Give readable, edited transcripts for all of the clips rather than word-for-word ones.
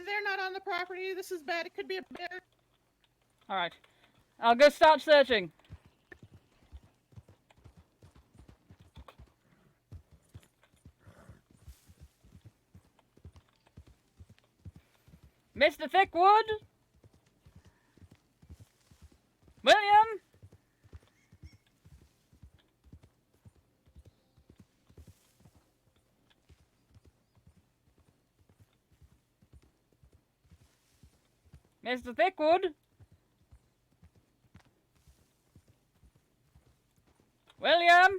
they're not on the property. This is bad. It could be a bear. Alright. I'll go start searching. Mr. Thickwood? William? Mr. Thickwood? William?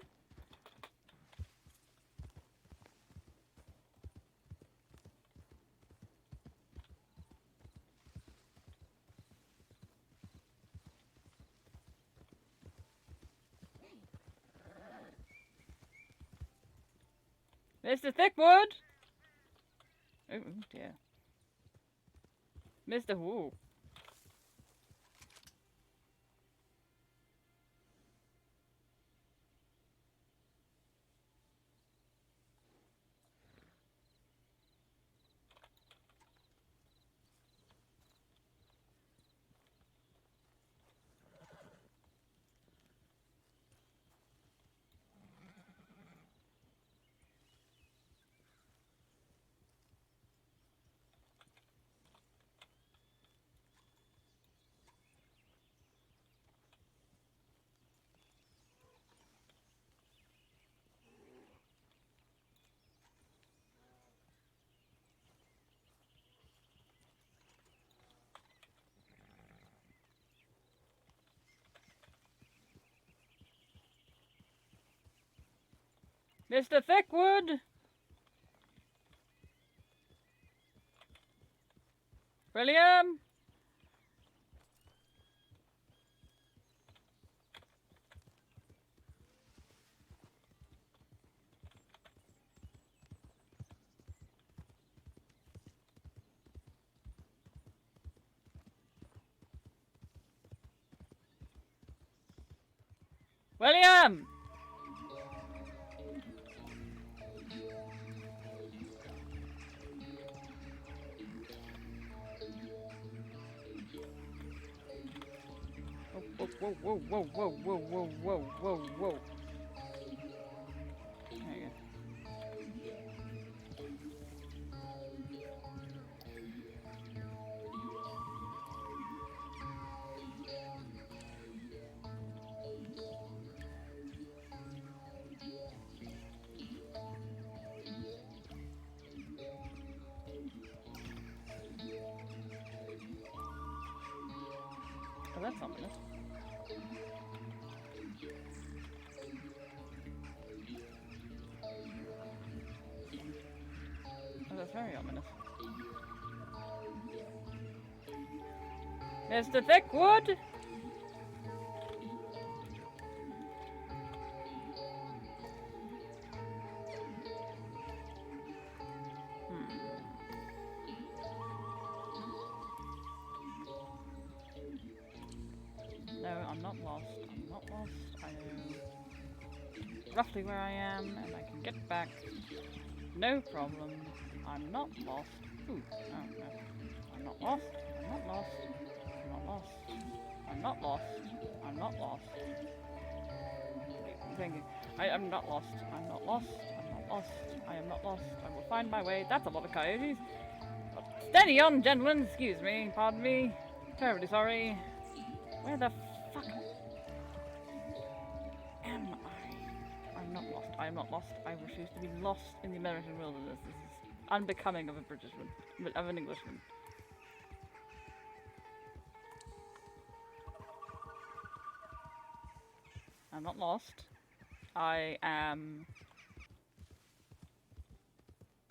Mr. Thickwood? Oh dear. Mr. Who? Mr. Thickwood? William? William! Whoa, whoa, whoa, whoa, whoa, whoa, whoa, whoa, whoa. There you go. Oh, that's ominous. Oh, that's very ominous. Mr. Thickwood? No, I'm not lost. I'm not lost. I know roughly where I am, and I can get back. No problem. I'm not lost. Ooh, oh no. I'm not lost. I'm not lost. I'm not lost. I'm not lost. I'm not lost. Thank you. I'm not lost. I'm not lost. I'm not lost. I am not lost. I will find my way. That's a lot of coyotes. Steady on, gentlemen. Excuse me. Pardon me. Terribly sorry. Where the fuck am I? I'm not lost. I am not lost. I refuse to be lost in the American wilderness. This is unbecoming of a Britishman, of an Englishman. I'm not lost. I am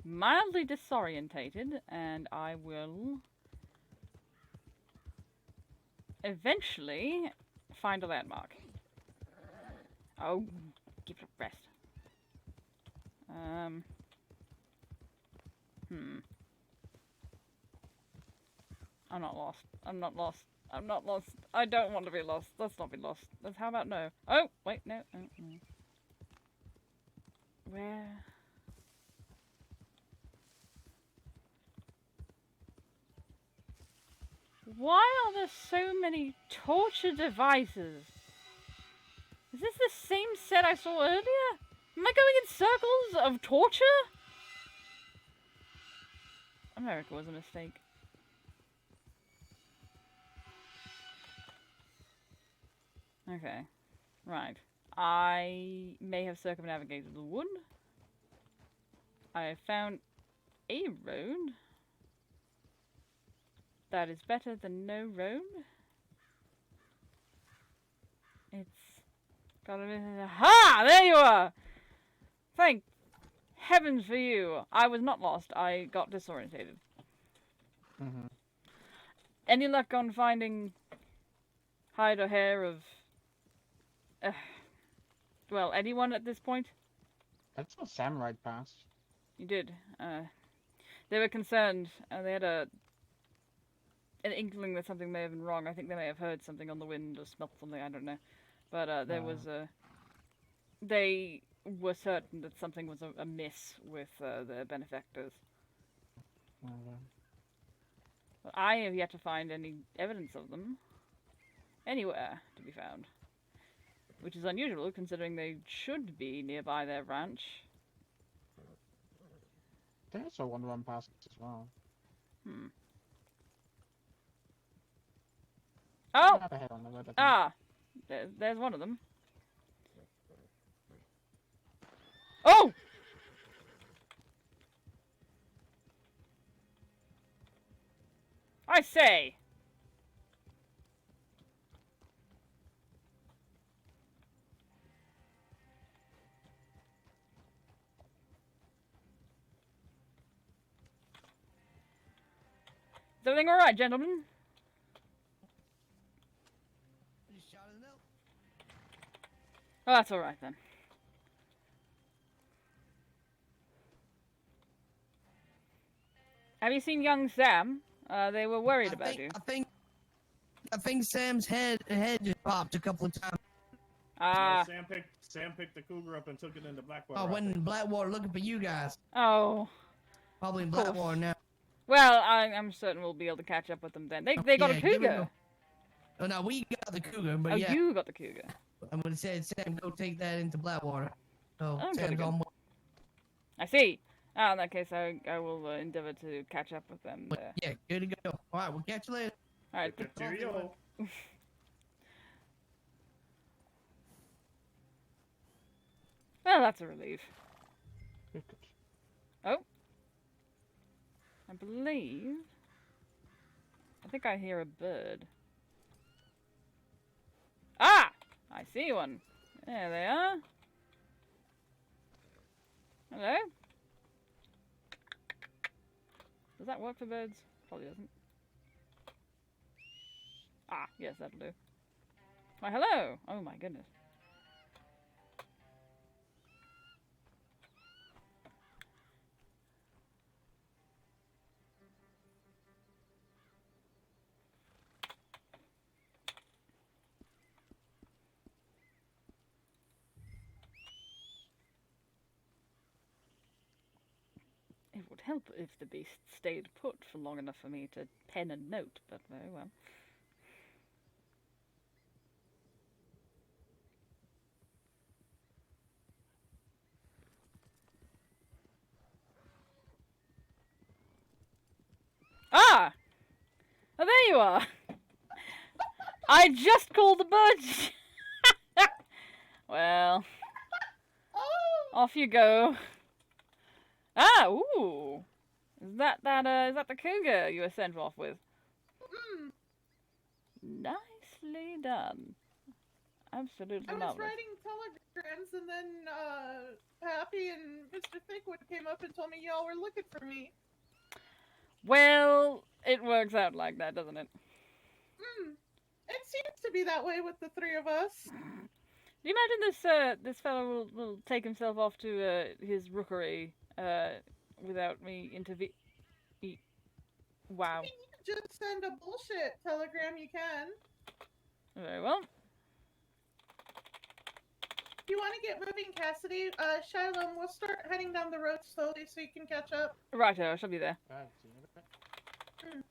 mildly disorientated, and I will eventually find a landmark. Oh, give it a rest. I'm not lost. I'm not lost. I'm not lost. I don't want to be lost. Let's not be lost. How about no? Oh, wait, no. Where? Why are there so many torture devices? Is this the same set I saw earlier? Am I going in circles of torture? America was a mistake. Okay. Right. I may have circumnavigated the wood. I have found a road that is better than no road. It's got a... Ha! There you are! Thank heavens for you. I was not lost. I got disorientated. Mm-hmm. Any luck on finding hide or hair of... well, anyone at this point? I saw Sam ride past. You did. They were concerned. They had an inkling that something may have been wrong. I think they may have heard something on the wind or smelt something. I don't know. But there was a... They were certain that something was amiss with their benefactors. But I have yet to find any evidence of them anywhere to be found. Which is unusual, considering they should be nearby their ranch. I think I saw one run past as well. Hmm. Oh! Have a head on the road, I think. Ah! There's one of them. Oh! I say! Is everything alright, gentlemen? Oh, that's alright then. Have you seen young Sam? They were worried about you. I think Sam's head just popped a couple of times. Ah. Sam picked the cougar up and took it into Blackwater. I went in Blackwater looking for you guys. Oh. Probably in Blackwater now. Well, I'm certain we'll be able to catch up with them then. They got a cougar. Oh no, we got the cougar, but oh, yeah. you got the cougar. I'm gonna say, Sam, go take that into Blackwater. So I'm Sam's gonna on. I see. In that case, I will endeavor to catch up with them there. Yeah, good to go. All right, we'll catch you later. All right. Cheerio. Well, that's a relief. Good, good. Oh. I believe... I think I hear a bird. Ah! I see one. There they are. Hello? Does that work for birds? Probably doesn't. Ah, yes, that'll do. Why, hello! Oh my goodness. It would help if the beast stayed put for long enough for me to pen a note, but very well. Ah! Oh, there you are! I just called the birds! Well... Off you go. Ah, ooh! Is that the cougar you were sent off with? Nicely done. Absolutely I was marvelous. writing telegrams, and then Happy and Mr. Thickwood came up and told me y'all were looking for me. Well, it works out like that, doesn't it? It seems to be that way with the three of us. Do you imagine this fellow will take himself off to his rookery without me Wow. If you can just send a bullshit telegram, you can. Very well. If you want to get moving, Cassidy, Shylem, we'll start heading down the road slowly so you can catch up. Righto, I shall be there. See you in a bit.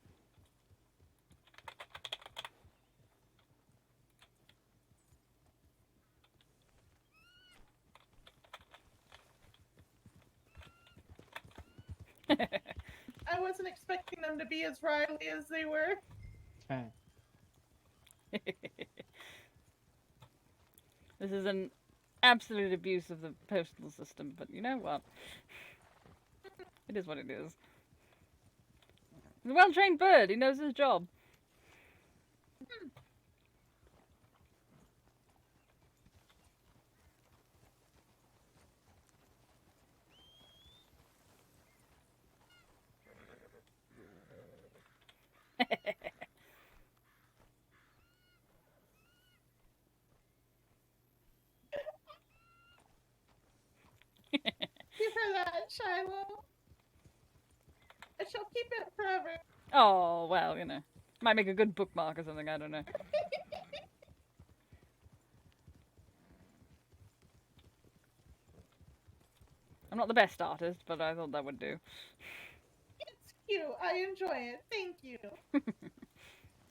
I wasn't expecting them to be as riley as they were. This is an absolute abuse of the postal system, but you know what? It is what it is. He's a well-trained bird. He knows his job. Keep her that, Shiloh. I shall keep it forever. Oh, well, you know. Might make a good bookmark or something, I don't know. I'm not the best artist, but I thought that would do. It's cute. I enjoy it. Thank you.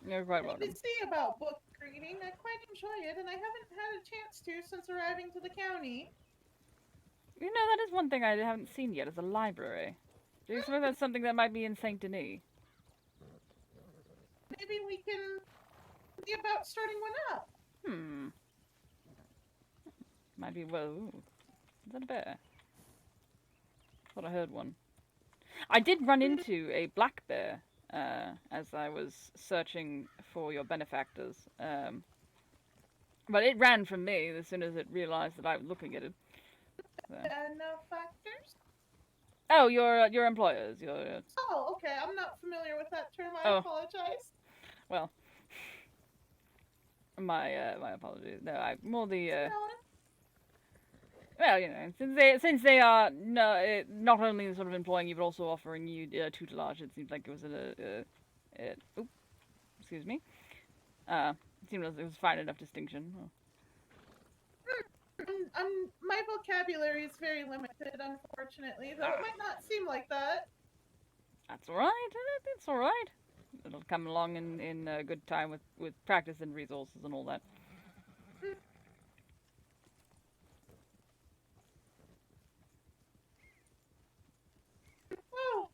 You're quite welcome. To see about book reading, I quite enjoy it, and I haven't had a chance to since arriving to the county. You know, that is one thing I haven't seen yet, is a library. Do you suppose that's something that might be in Saint Denis? Maybe we can see about starting one up. Might be, well, ooh. Is that a bear? Thought I heard one. I did run into a black bear, as I was searching for your benefactors. But it ran from me as soon as it realized that I was looking at it. So. Benefactors? Oh, your employers. Oh, okay. I'm not familiar with that term. I apologize. Well, my apologies. No, I more the. Well, you know, since they are not only sort of employing you but also offering you tutelage, it seems like it was excuse me. It seemed like it was fine enough distinction. My vocabulary is very limited, unfortunately, though it might not seem like that. That's all right. It's all right. It'll come along in good time with practice and resources and all that. Well,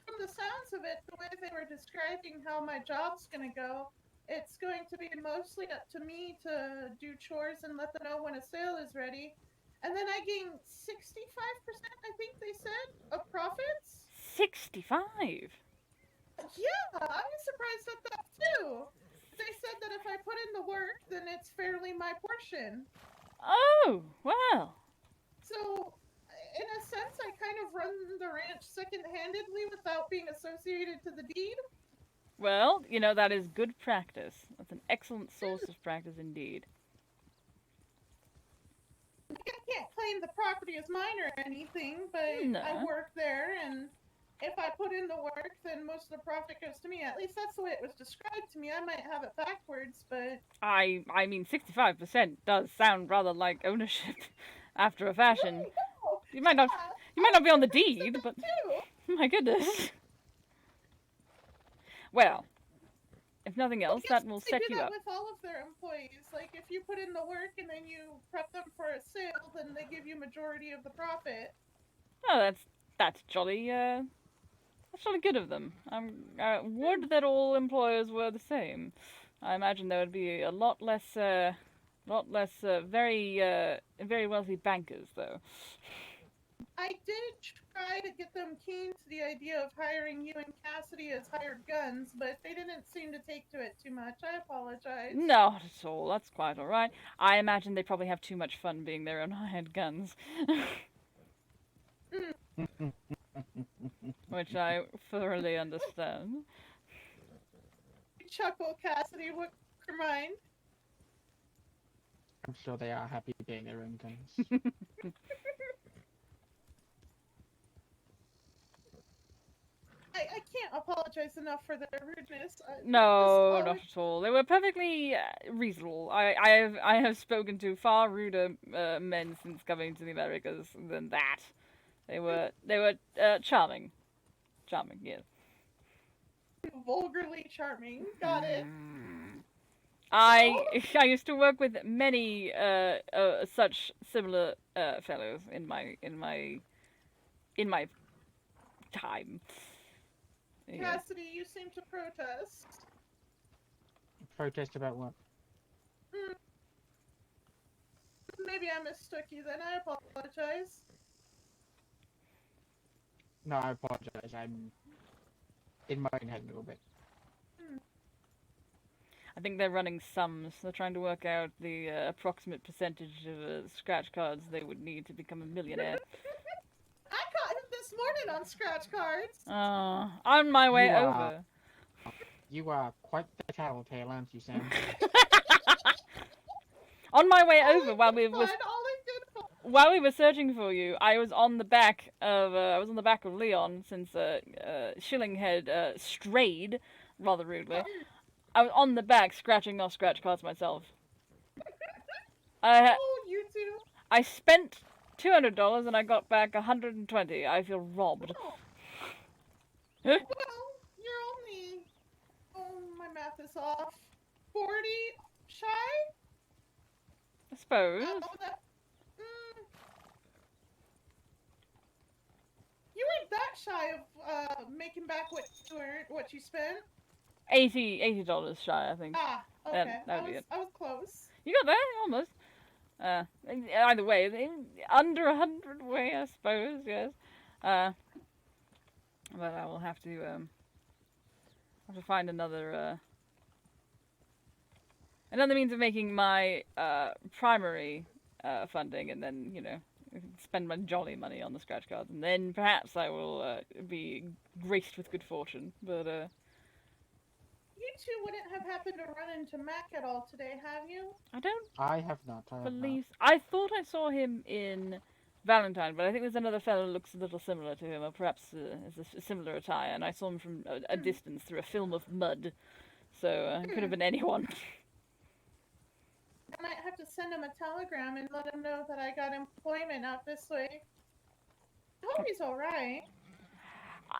from the sounds of it, the way they were describing how my job's gonna go, it's going to be mostly up to me to do chores and let them know when a sale is ready. And then I gain 65%, I think they said, of profits? 65? Yeah, I was surprised at that too. They said that if I put in the work, then it's fairly my portion. Oh, well. So, in a sense, I kind of run the ranch second-handedly without being associated to the deed. Well, you know, that is good practice. That's an excellent source of practice indeed. I can't claim the property as mine or anything, but No. I work there, and if I put in the work, then most of the profit goes to me. At least that's the way it was described to me. I might have it backwards, but... I mean, 65% does sound rather like ownership after a fashion. You might not be on the deed, but... My goodness. Well, if nothing else, that will set you up. They do that with all of their employees. Like, if you put in the work and then you prep them for a sale, then they give you majority of the profit. Oh, that's jolly, that's jolly good of them. Would that all employers were the same. I imagine there would be a lot less very wealthy bankers, though. I did try to get them keen to the idea of hiring you and Cassidy as hired guns, but they didn't seem to take to it too much. I apologize. Not at all. That's quite all right. I imagine they probably have too much fun being their own hired guns. Which I thoroughly understand. Chuckle, Cassidy. What mind? I'm sure they are happy being their own guns. I can't apologize enough for their rudeness. No, not at all. They were perfectly reasonable. I have spoken to far ruder men since coming to the Americas than that. They were charming. Charming, yes. Vulgarly charming. Got it. I used to work with many such similar fellows in my in my time. Yeah. Cassidy, you seem to protest. Protest about what? Maybe I mistook you then. I apologize. No, I apologize. I'm in my own head a little bit. I think they're running sums. They're trying to work out the approximate percentage of scratch cards they would need to become a millionaire. I caught him this morning on scratch cards. On my way You are- over. You are quite the tattletale, aren't you, Sam? On my way All over, in while good we were fun, all in good fun. while we were searching for you, I was on the back of Leon since Shylem had strayed rather rudely. I was on the back scratching off scratch cards myself. Oh, you two. I spent $200 and I got back $120. I feel robbed. Oh. Well, you're only. Oh, my math is off. 40 shy? I suppose. Oh, that. You weren't that shy of making back what you spent. $80 shy, I think. Ah, okay. that'd be it. I was close. You got there, almost. Either way, under 100 way, I suppose, yes. But I will have to find another means of making my primary funding, and then, you know, spend my jolly money on the scratch cards, and then perhaps I will be graced with good fortune. But You two wouldn't have happened to run into Mac at all today, have you? I have not. believe I thought I saw him in Valentine, but I think there's another fellow who looks a little similar to him, or perhaps has a similar attire, and I saw him from a distance through a film of mud, so it could have been anyone. I might have to send him a telegram and let him know that I got employment out this way. I hope he's alright.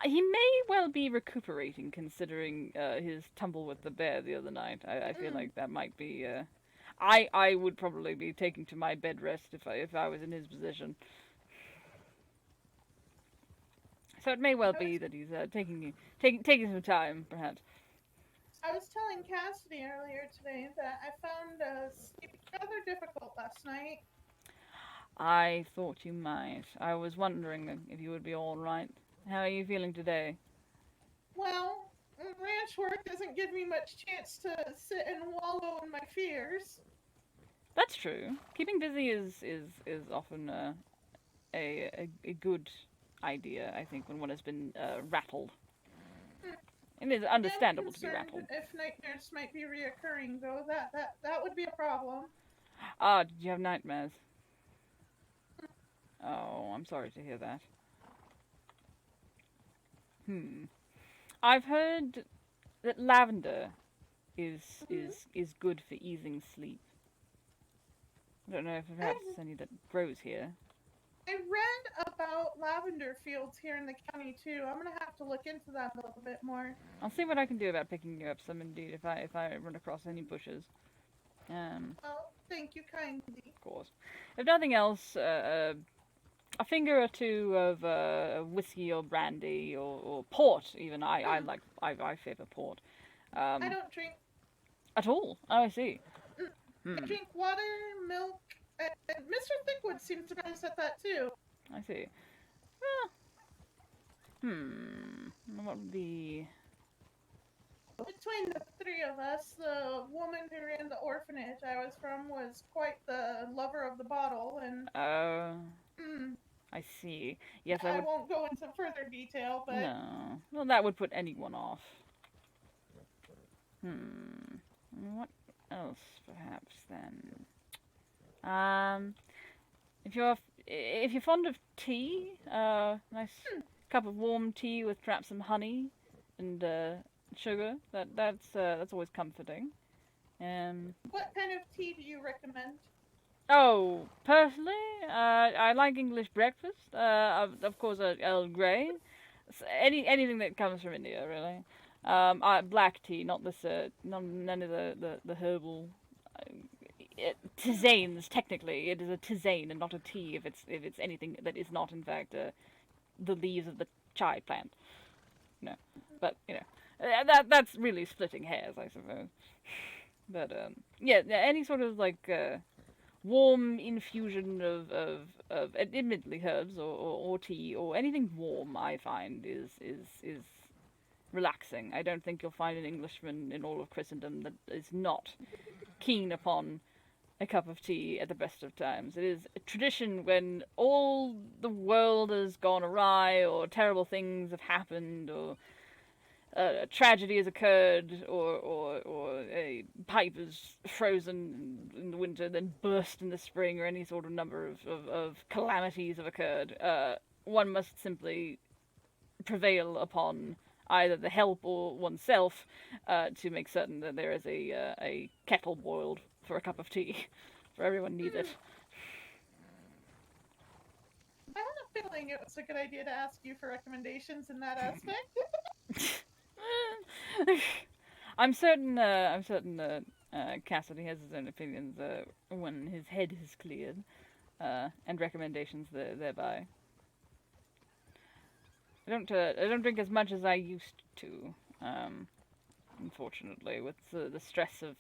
He may well be recuperating, considering his tumble with the bear the other night. I feel like that might be. I would probably be taking to my bed rest if I was in his position. So it may well be that he's taking some time, perhaps. I was telling Cassidy earlier today that I found sleep rather difficult last night. I thought you might. I was wondering if you would be all right. How are you feeling today? Well, ranch work doesn't give me much chance to sit and wallow in my fears. That's true. Keeping busy is often a good idea, I think, when one has been rattled. It is understandable to be rattled. If nightmares might be reoccurring, though, that would be a problem. Ah, did you have nightmares? Oh, I'm sorry to hear that. I've heard that lavender is good for easing sleep. I don't know if perhaps there's any that grows here. I read about lavender fields here in the county too. I'm gonna have to look into that a little bit more. I'll see what I can do about picking you up some, indeed, if I run across any bushes. Well, thank you kindly. Of course. If nothing else, a finger or two of whiskey or brandy or port, even. I favor port. I don't drink. At all? Oh, I see. I drink water, milk, and Mr. Thickwood seems surprised at that too. I see. What would be... Between the three of us, the woman who ran the orphanage I was from was quite the lover of the bottle, and I see. Yes, I won't go into further detail, but no. Well, that would put anyone off. What else, perhaps, then? If you're fond of tea, nice cup of warm tea with perhaps some honey and sugar. That's always comforting. what kind of tea do you recommend? Oh, personally, I like English breakfast. Of course, Earl Grey. Anything that comes from India, really. Black tea, not this, none of the herbal tisanes. Technically, it is a tisane and not a tea. If it's anything that is not, in fact, the leaves of the chai plant. No, but that's really splitting hairs, I suppose. But yeah, any sort of like warm infusion of admittedly herbs or tea or anything warm, I find is relaxing. I don't think you'll find an Englishman in all of Christendom that is not keen upon a cup of tea at the best of times. It is a tradition when all the world has gone awry, or terrible things have happened, or a tragedy has occurred, or a pipe is frozen in the winter, then burst in the spring, or any sort of number of calamities have occurred. One must simply prevail upon either the help or oneself to make certain that there is a kettle boiled for a cup of tea, for everyone needs it. I had a feeling it was a good idea to ask you for recommendations in that aspect. I'm certain Cassidy has his own opinions when his head is cleared, and recommendations thereby. I don't drink as much as I used to, unfortunately, with the stress of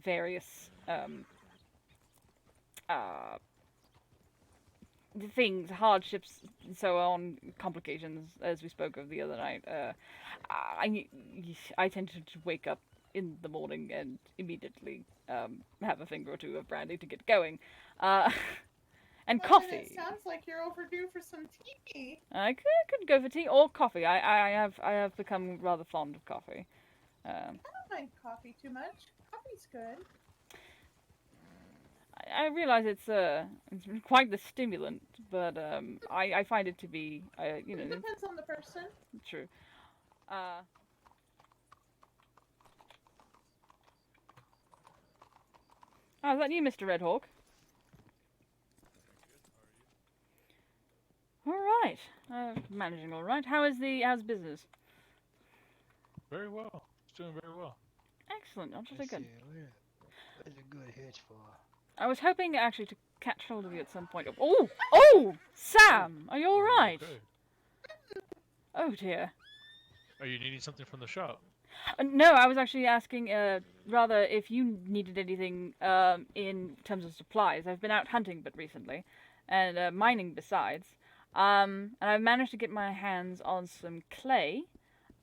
various things, hardships, and so on, complications, as we spoke of the other night. I tend to wake up in the morning and immediately have a finger or two of brandy to get going. And Well, coffee. then it sounds like you're overdue for some tea. I could go for tea or coffee. I have become rather fond of coffee. I don't mind coffee too much. Coffee's good. I realize it's quite the stimulant, but I find it to be It depends on the person. true. Oh, is that you, Mr. Red Hawk? All right, managing all right. How's business? Very well. It's doing very well. Excellent. That's really good. Where's a good hitch for? I was hoping actually to catch hold of you at some point. Oh, Sam, are you all right? Okay. Oh dear. Are you needing something from the shop? No, I was actually asking rather if you needed anything in terms of supplies. I've been out hunting but recently, and mining besides. And I've managed to get my hands on some clay,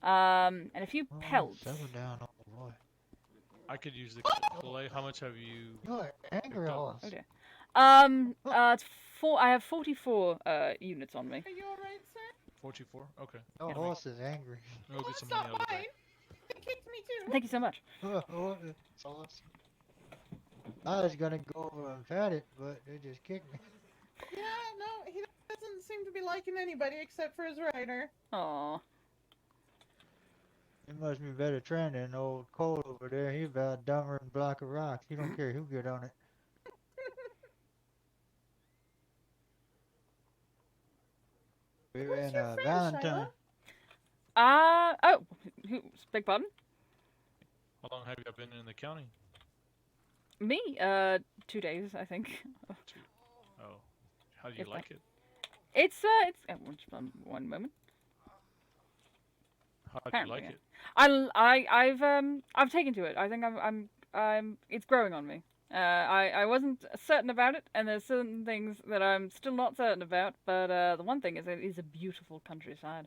and a few pelts. Settle down, oh boy. I could use the clay. How much have you? You're angry horse. Oh dear. It's I have 44 units on me. Are you alright, sir? 44? Okay. Your Yeah. horse is angry. We'll get It's some money not out of the mine. bank. It kicked me too. Thank you so much. Sauce. I was gonna go over and pat it, but they just kicked me. Yeah, no, he doesn't seem to be liking anybody except for his rider. Aw. He must be better trained than old Cole over there. He's about dumber than a block of rocks. He don't care who get on it. We're Who's in your friend, Valentine. Oh, beg pardon? How long have you been in the county? Me? 2 days, I think. Oh. How do you If like it? It's just one moment. How do you Apparently, like yeah. it? I've taken to it. I think I'm it's growing on me. I wasn't certain about it, and there's certain things that I'm still not certain about. But the one thing is, it is a beautiful countryside.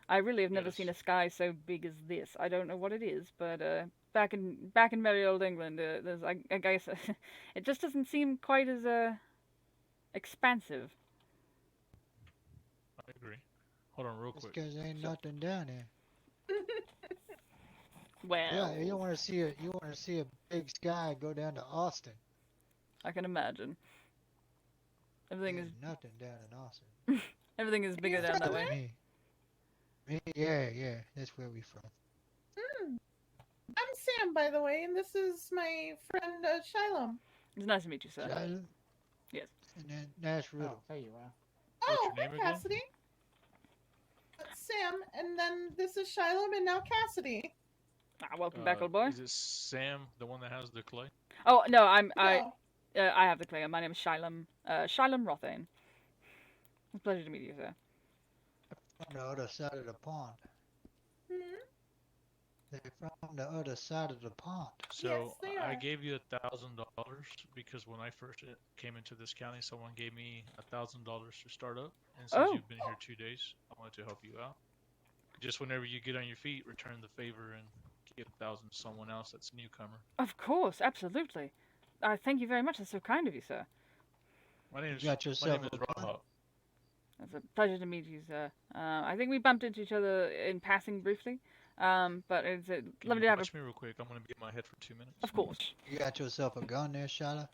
I really have never Yes. seen a sky so big as this. I don't know what it is, but back in merry old England, there's I guess it just doesn't seem quite as expansive. I agree. Hold on real It's quick. because there ain't nothing down there. Well, Yeah, you want to see a big sky, go down to Austin. I can imagine. Everything There's is nothing down in Austin. everything is bigger down that way. Me, yeah, that's where we from. I'm Sam, by the way, and this is my friend Shylem. It's nice to meet you, sir. Shylem? Yes. And then Nash Riddle. There you are. What's Oh, your hi name again? Cassidy. Sam, and then this is Shylem, and now Cassidy. Welcome back, old boy. Is it Sam, the one that has the clay? Oh no, No. I have the clay. My name is Shylem Rothane. It's a pleasure to meet you, sir. From the other side of the pond. Hmm? They're from the other side of the pond. So Yes, they I are. gave you $1,000 because when I first came into this county, someone gave me $1,000 to start up. And since Oh. you've been here 2 days, I wanted to help you out. Just whenever you get on your feet, return the favor and give 1,000 to someone else that's a newcomer. Of course, absolutely. Thank you very much. That's so kind of you, sir. My name You is got yourself a gun? Rahab. It's a pleasure to meet you, sir. I think we bumped into each other in passing briefly, but it's Can lovely you to have a... watch me real quick? I'm gonna be in my head for 2 minutes. Of course. You got yourself a gun there, Shylem?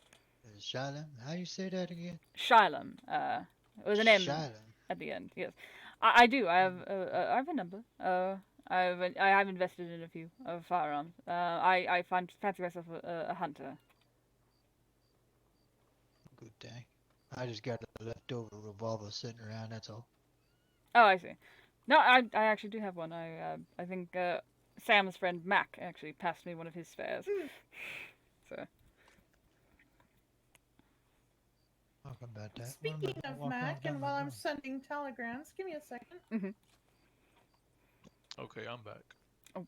Shylem? How you say that again? Shylem, with an M Shylem. at the end, yes. I do. I have a number. I have invested in a few firearms. I fancy myself a hunter. Good thing. I just got a leftover revolver sitting around, that's all. Oh, I see. No, I actually do have one. I think Sam's friend Mac actually passed me one of his spares. So. Talk about that. Speaking of Mac, and while I'm sending telegrams, give me a second. Okay, I'm back. I'm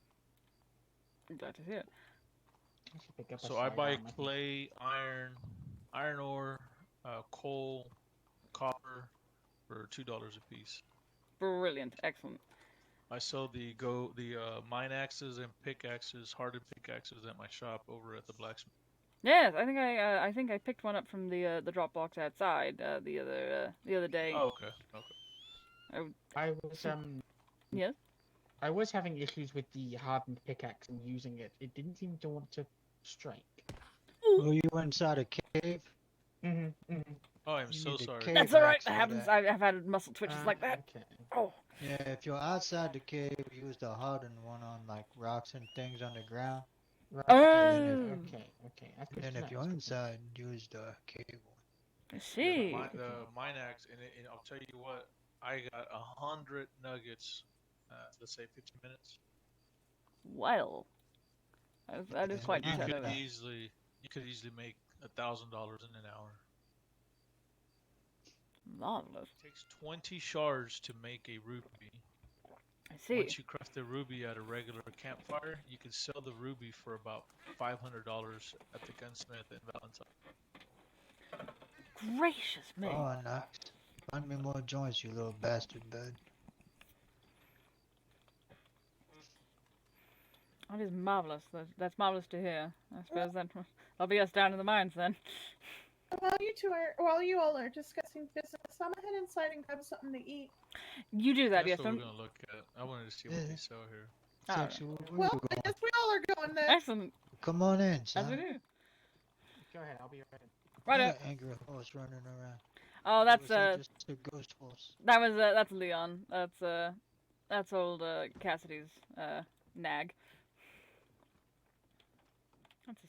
glad to hear it. I should pick up a So I buy sidearm, I think. clay, iron ore, coal, copper for $2 a piece. Brilliant, excellent. I sell the mine axes and pickaxes, hardened pickaxes at my shop over at the blacksmith. Yes, I think I picked one up from the drop box outside the other day. Oh, okay. I was Yes. I was having issues with the hardened pickaxe and using it. It didn't seem to want to strike. Were you inside a cave? Oh, I'm You so need a sorry. cave That's all right. axe That for happens. that. I've had muscle twitches like that. Okay. Oh. Yeah, if you're outside the cave, use the hardened one on like rocks and things on the ground. Right. Oh. Okay. That's And good then to if know, you're that's good to know. inside, use the cave one. I see. The mine axe, and I'll tell you what, I got 100 nuggets. Let's say 15 minutes. Well, that is quite You the could turnover. You could easily make $1,000 in an hour. Marvelous. It takes 20 shards to make a ruby. I see. Once you craft the ruby at a regular campfire, you can sell the ruby for about $500 at the gunsmith in Valentine. Gracious me. Oh, nice. Find me more joints, you little bastard, bud. That is marvelous. That's marvelous to hear. I suppose that'll be us down in the mines then. While you all are discussing business, I'm gonna head inside and grab something to eat. You do that, That's yes. what we're gonna look at. I wanted to see what they sell here. Alright. Sexual, where Well, you I going? guess we all are going then. Excellent. Come on in, As son. we do. Go ahead, I'll be right in. Right Got up. an angry horse running around. Oh, Or that's was that just a ghost horse. that's Leon. That's old Cassidy's nag. That's a